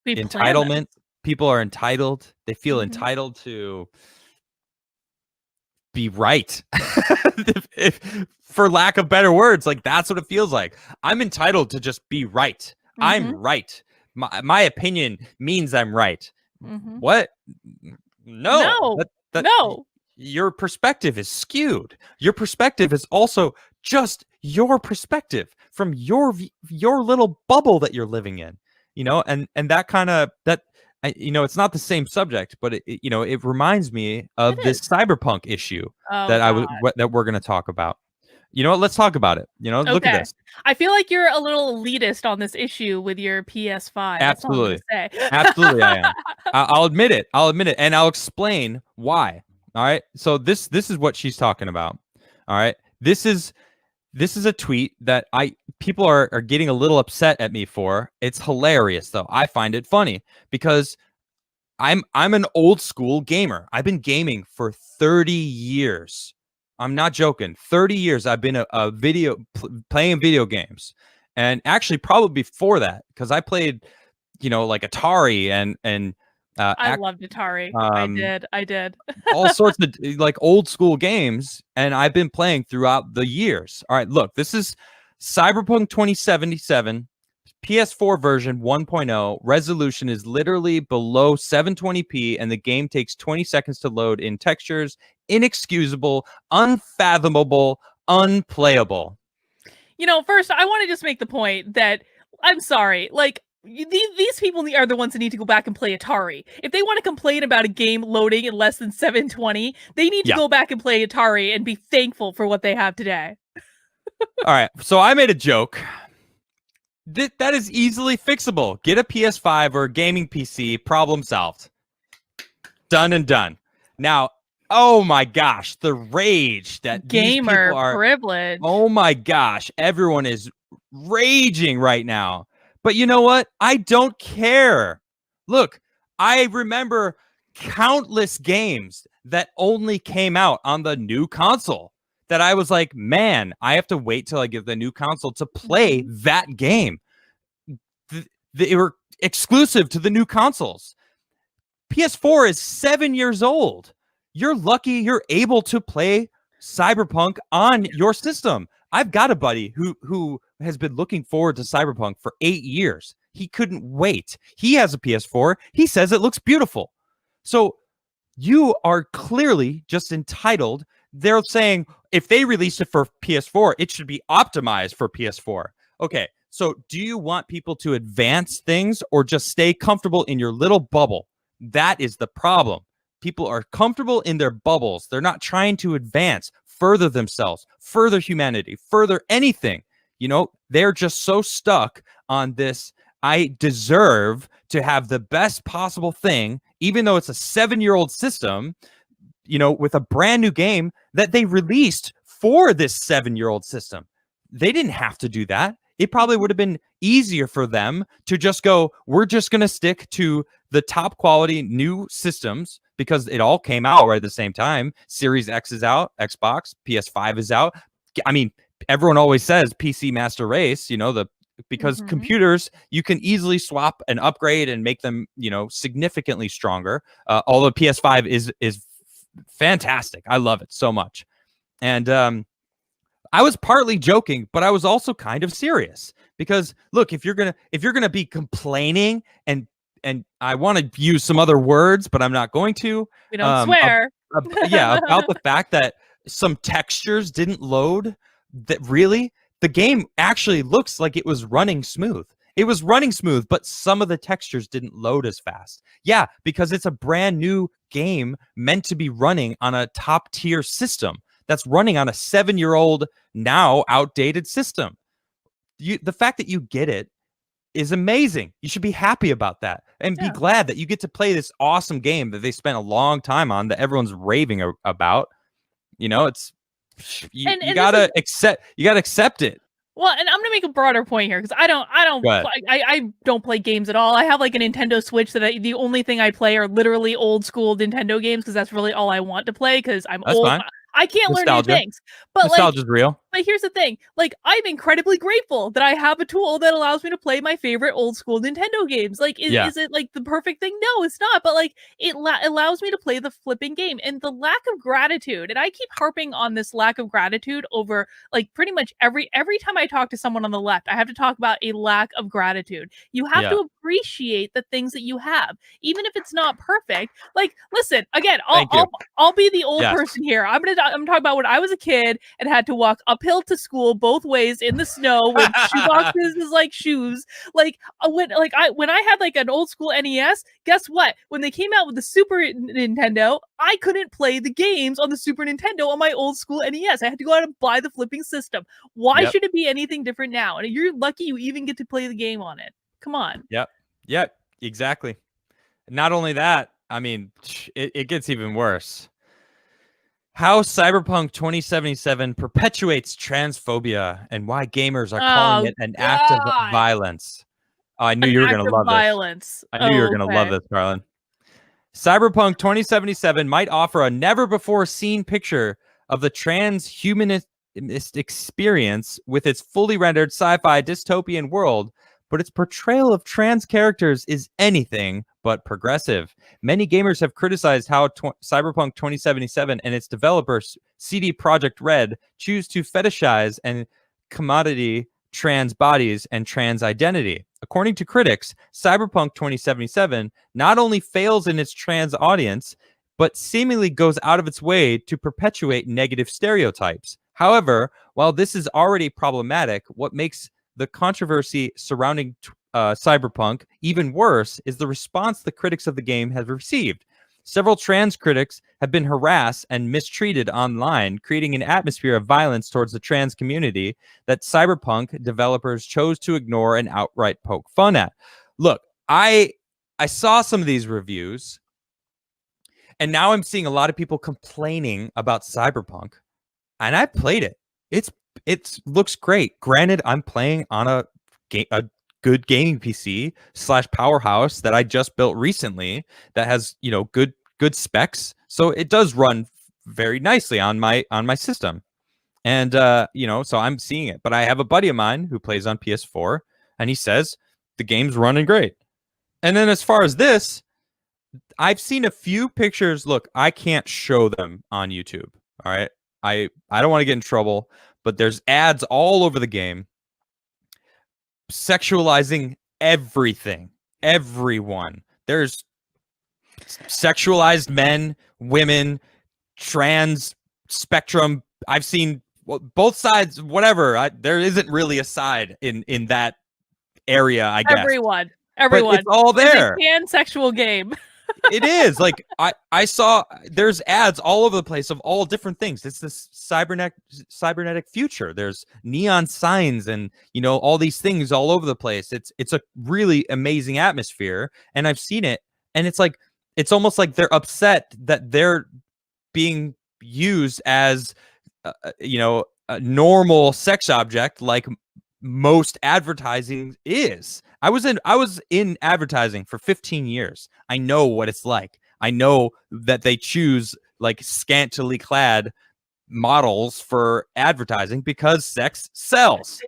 We plan them. entitlement. People are entitled. They feel entitled to be right. For lack of better words, like that's what it feels like. I'm entitled to just be right. I'm right. My opinion means I'm right. What? No. No. Your perspective is skewed. Your perspective is also just your perspective from your little bubble that you're living in, and that kind of it's not the same subject, but it reminds me of this cyberpunk issue that we're going to talk about. Let's talk about it. Look at this. I feel like you're a little elitist on this issue with your PS5. Absolutely. That's all I'm Absolutely, I am. I'll admit it. And I'll explain why. All right. So this is what she's talking about. All right. This is a tweet that people are getting a little upset at me for. It's hilarious though. I find it funny because I'm an old school gamer. I've been gaming for 30 years. I'm not joking. 30 years I've been playing video games. And actually probably before that, because I played, like Atari and I loved Atari. I did. all sorts of like old school games, and I've been playing throughout the years. All right, look, this is Cyberpunk 2077, PS4 version 1.0. Resolution is literally below 720p, and the game takes 20 seconds to load in textures. Inexcusable, unfathomable, unplayable. First, I want to just make the point that I'm sorry, like, these people are the ones that need to go back and play Atari. If they want to complain about a game loading in less than 720, they need to go back and play Atari and be thankful for what they have today. All right, so I made a joke. That is easily fixable. Get a PS5 or a gaming PC, problem solved. Done and done. Now, oh my gosh, the rage that gamer these people are, privilege. Oh my gosh, everyone is raging right now. But you know what? I don't care. Look, I remember countless games that only came out on the new console that I was like, man, I have to wait till I get the new console to play that game. They were exclusive to the new consoles. PS4 is 7 years old. You're lucky you're able to play Cyberpunk on your system. I've got a buddy who has been looking forward to Cyberpunk for 8 years. He couldn't wait. He has a PS4. He says it looks beautiful. So you are clearly just entitled. They're saying if they released it for PS4, it should be optimized for PS4. Okay, so do you want people to advance things or just stay comfortable in your little bubble? That is the problem. People are comfortable in their bubbles. They're not trying to advance, further themselves, further humanity, further anything. They're just so stuck on this. I deserve to have the best possible thing, even though it's a 7-year-old system, with a brand new game that they released for this 7-year-old system. They didn't have to do that. It probably would have been easier for them to just go, we're just going to stick to the top quality new systems because it all came out right at the same time. Series X is out, Xbox, PS5 is out. I mean, everyone always says PC master race, because computers, you can easily swap and upgrade and make them, significantly stronger. Although PS5 is fantastic. I love it so much. And I was partly joking, but I was also kind of serious because look, if you're gonna be complaining and I want to use some other words, but I'm not going to. We don't swear. About the fact that some textures didn't load. That really, the game actually looks like it was running smooth. It was running smooth, but some of the textures didn't load as fast. Yeah, because it's a brand new game meant to be running on a top tier system that's running on a 7-year-old, now outdated system. The fact that you get it is amazing. You should be happy about that and be glad that you get to play this awesome game that they spent a long time on that everyone's raving about. It's you gotta accept it. Well, and I'm gonna make a broader point here because I don't play games at all. I have like a Nintendo Switch that the only thing I play are literally old school Nintendo games because that's really all I want to play because I'm old. Fine. I can't learn new things. But nostalgia's real. But here's the thing, like, I'm incredibly grateful that I have a tool that allows me to play my favorite old school Nintendo games. Like, Yeah. is it like the perfect thing? No, it's not. But like, it allows me to play the flipping game, and the lack of gratitude. And I keep harping on this lack of gratitude over like pretty much every time I talk to someone on the left, I have to talk about a lack of gratitude. You have Yeah. to appreciate the things that you have, even if it's not perfect. Like, listen, again, Thank you. I'll be the old Yes. person here. I'm talking about when I was a kid and had to walk uphill to school both ways in the snow with shoeboxes as like shoes. Like, when I had like an old school NES, guess what? When they came out with the Super Nintendo, I couldn't play the games on the Super Nintendo on my old school NES. I had to go out and buy the flipping system. Why Yep. should it be anything different now? And you're lucky you even get to play the game on it. Come on. Yep, exactly. Not only that, I mean, it gets even worse. How Cyberpunk 2077 perpetuates transphobia and why gamers are calling it an act of God. violence. Oh, I knew An you were act going to of love violence. this. I knew you were going to love this, Carlin. Cyberpunk 2077 might offer a never-before-seen picture of the transhumanist experience with its fully rendered sci-fi dystopian world, but its portrayal of trans characters is anything but progressive. Many gamers have criticized how Cyberpunk 2077 and its developers, CD Projekt Red, choose to fetishize and commodity trans bodies and trans identity. According to critics, Cyberpunk 2077 not only fails in its trans audience, but seemingly goes out of its way to perpetuate negative stereotypes. However, while this is already problematic, what makes the controversy surrounding Cyberpunk even worse is the response the critics of the game have received. Several trans critics have been harassed and mistreated online, creating an atmosphere of violence towards the trans community that Cyberpunk developers chose to ignore and outright poke fun at. Look, I saw some of these reviews, and now I'm seeing a lot of people complaining about Cyberpunk, and I played it. It looks great. Granted, I'm playing on a good gaming PC / powerhouse that I just built recently that has, you know, good specs. So it does run very nicely on my system. And you know, so I'm seeing it. But I have a buddy of mine who plays on PS4 and he says the game's running great. And then as far as this, I've seen a few pictures. Look, I can't show them on YouTube. All right. I don't want to get in trouble, but there's ads all over the game sexualizing everything, everyone. There's sexualized men, women, trans spectrum. I've seen both sides, whatever. There isn't really a side in that area, I guess. Everyone. But it's all there. It's a pansexual game. It is. Like, I saw there's ads all over the place of all different things. It's this cybernetic future. There's neon signs and, you know, all these things all over the place. It's a really amazing atmosphere, and I've seen it, and it's like, it's almost like they're upset that they're being used as you know, a normal sex object like most advertising is. I was in advertising for 15 years. I know what it's like. I know that they choose like scantily clad models for advertising because sex sells.